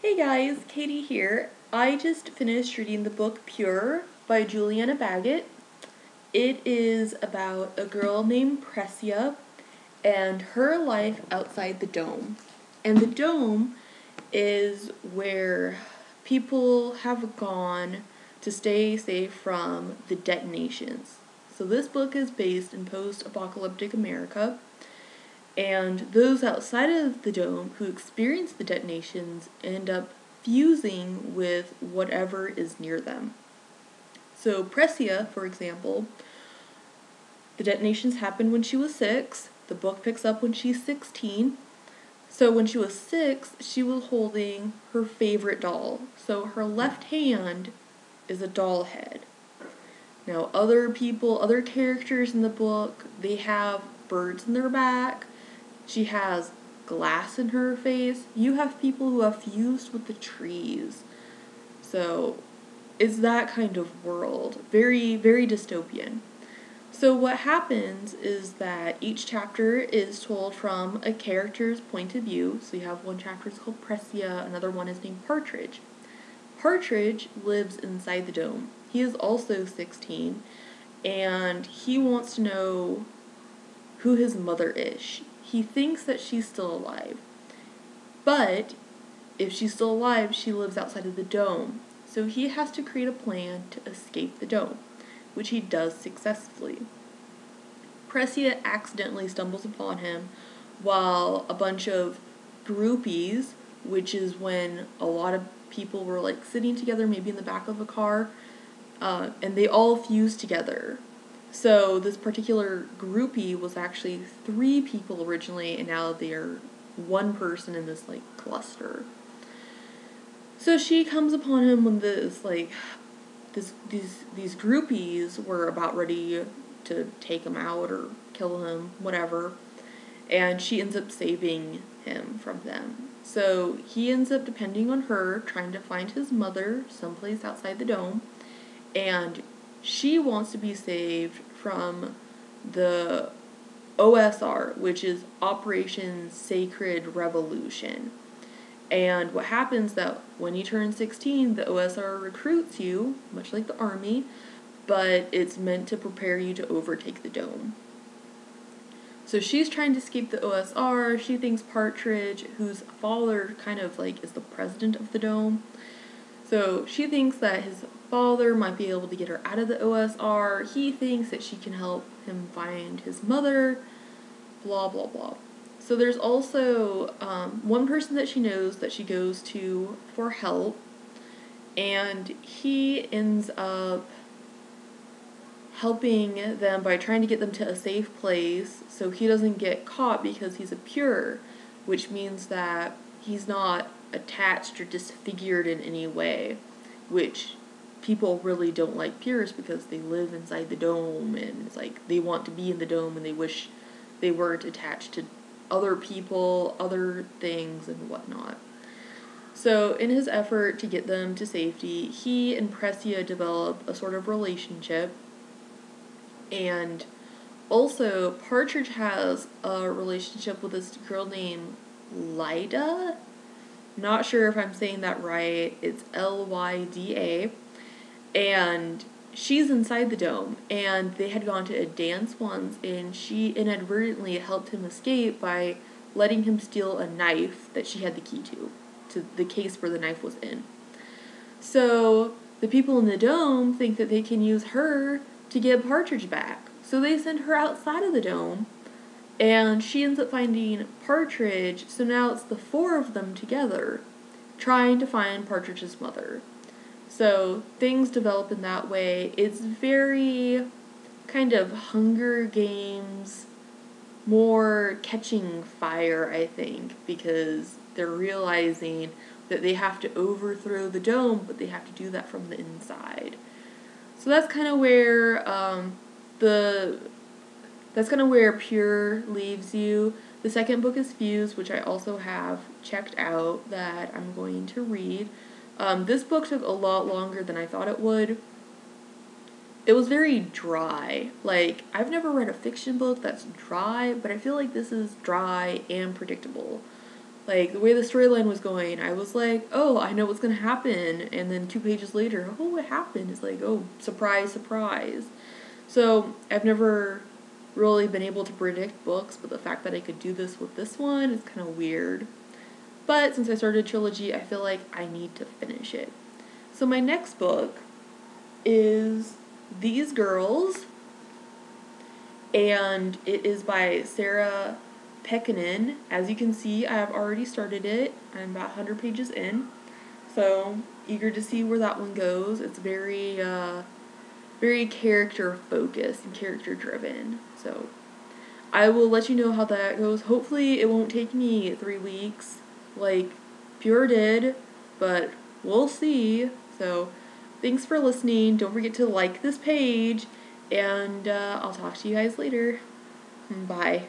Hey guys, Katie here. I just finished reading the book Pure by Julianna Baggott. It is about a girl named Pressia and her life outside the dome. And the dome is where people have gone to stay safe from the detonations. So this book is based in post-apocalyptic America. And those outside of the dome who experience the detonations end up fusing with whatever is near them. So Pressia, for example, the detonations happened when she was 6. The book picks up when she's 16. So when she was 6, she was holding her favorite doll. So her left hand is a doll head. Now other characters in the book, they have birds in their back. She has glass in her face. You have people who have fused with the trees. So it's that kind of world. Very, very dystopian. So what happens is that each chapter is told from a character's point of view. So you have one chapter is called Pressia, another one is named Partridge. Partridge lives inside the dome. He is also 16, and he wants to know who his mother is. He thinks that she's still alive. But if she's still alive, she lives outside of the dome. So he has to create a plan to escape the dome, which he does successfully. Pressia accidentally stumbles upon him while a bunch of groupies, which is when a lot of people were like sitting together, maybe in the back of a car, and they all fused together. So this particular groupie was actually 3 people originally, and now they're one person in this like cluster. So she comes upon him when these groupies were about ready to take him out or kill him, whatever, and she ends up saving him from them. So he ends up depending on her, trying to find his mother someplace outside the dome, and she wants to be saved from the OSR, which is Operation Sacred Revolution. And what happens that when you turn 16, the OSR recruits you, much like the army, but it's meant to prepare you to overtake the dome. So she's trying to escape the OSR. She thinks Partridge, whose father kind of like is the president of the dome, so she thinks that his father might be able to get her out of the OSR. He thinks that she can help him find his mother, blah, blah, blah. So there's also one person that she knows that she goes to for help, and he ends up helping them by trying to get them to a safe place so he doesn't get caught because he's a pure, which means that he's not attached or disfigured in any way, which people really don't like pures because they live inside the dome and it's like they want to be in the dome and they wish they weren't attached to other people, other things, and whatnot. So in his effort to get them to safety, he and Pressia develop a sort of relationship, and also Partridge has a relationship with this girl named Lyda. Not sure if I'm saying that right. It's Lyda. And she's inside the dome. And they had gone to a dance once, and she inadvertently helped him escape by letting him steal a knife that she had the key to the case where the knife was in. So the people in the dome think that they can use her to get Partridge back. So they send her outside of the dome, and she ends up finding Partridge, so now it's the 4 of them together, trying to find Partridge's mother. So things develop in that way. It's very kind of Hunger Games, more Catching Fire, I think, because they're realizing that they have to overthrow the dome, but they have to do that from the inside. So that's kind of where Pure leaves you. The second book is Fuse, which I also have checked out that I'm going to read. This book took a lot longer than I thought it would. It was very dry. Like, I've never read a fiction book that's dry, but I feel like this is dry and predictable. Like, the way the storyline was going, I was like, oh, I know what's gonna happen. And then 2 pages later, oh, what happened? It's like, oh, surprise, surprise. So, I've never really been able to predict books, but the fact that I could do this with this one is kind of weird. But since I started a trilogy, I feel like I need to finish it. So my next book is These Girls, and it is by Sarah Pekkanen. As you can see, I have already started it. I'm about 100 pages in, so eager to see where that one goes. It's very, very character focused and character driven, so I will let you know how that goes. Hopefully it won't take me 3 weeks like Pure did, but we'll see. So thanks for listening. Don't forget to like this page, and I'll talk to you guys later. Bye.